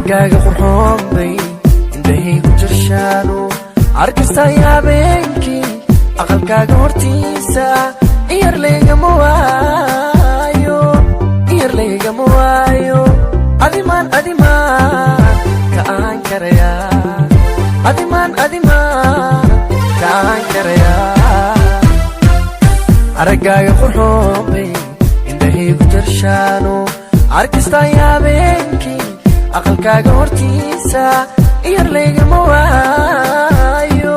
aragaaga qurxoon bay indhahaygu jirshaano arkastay habeenkii aqalkaaga hortiisa iyar laygama waayo adimaan kaan karaya adimaan kaan karaya aragaaga qurxoon bay indhahaygu jirshaano arkastay habeenkii aqalkaaga hortiisa iyar laygama waayo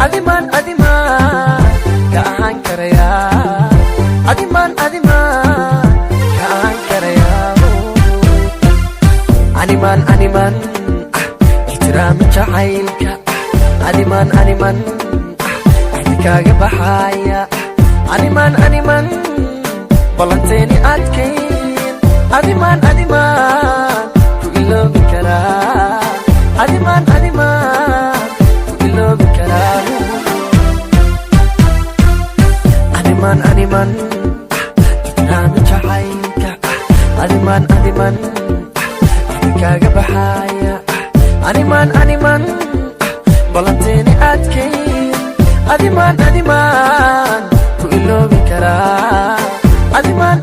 adimaan kaan karaya adimaan kaan karaya animan ihtiraami jacaylka animan ahdikaaga baxaya animan ballanteeni adkayn adimaan ku iloobi karaa adimaan ku iloobi karaa animan ihtiraami jacaylka animan ahdikaaga baxaya animan ballanteeni adkayn adimaan ku iloobi karaa adimaan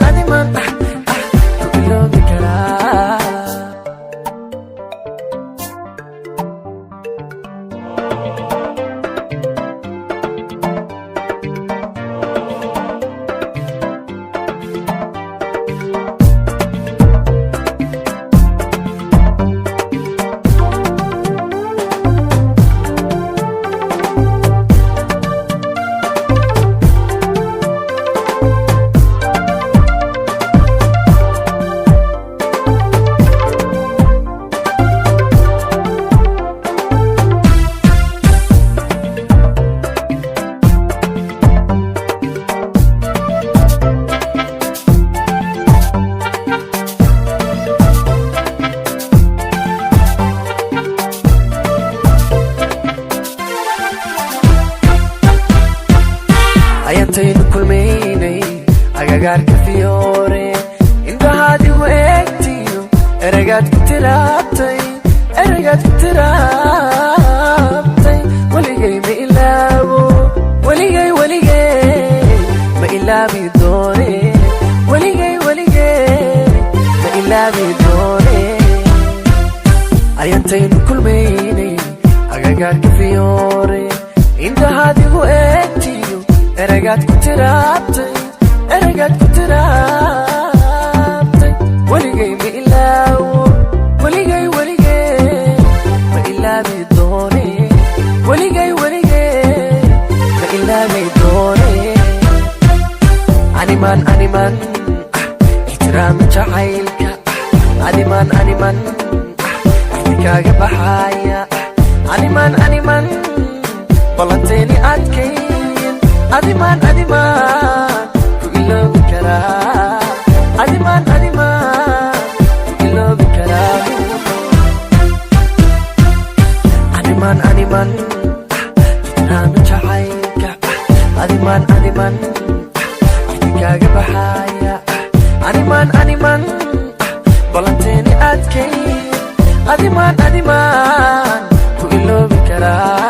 ku iloobi karaa ayantaynu kulmaynay agagaarka fiyoore indhahaadigu eegtiyo eragaad ku tiraabtay weligay ma ilaabo weligay ma ilaabi doone weligay ma ilaabi doone ayantaynu kulmaynay agagaarka fiyoore indhahaadigu eegtiyo eragaad ku tiraabtay weligay ma ilaawo weligay ma ilaabi doone weligay ma ilaabi doone animan ihtiraami jacaylka animan ahdikaaga baxaya animan ballanteeni adkayn adimaan ku iloobi karaa adimaan ku iloobi karaa animan ihtiraami jacaylka adimaan ahdikaaga baxaya animan ballanteeni adkayn adimaan ku iloobi karaa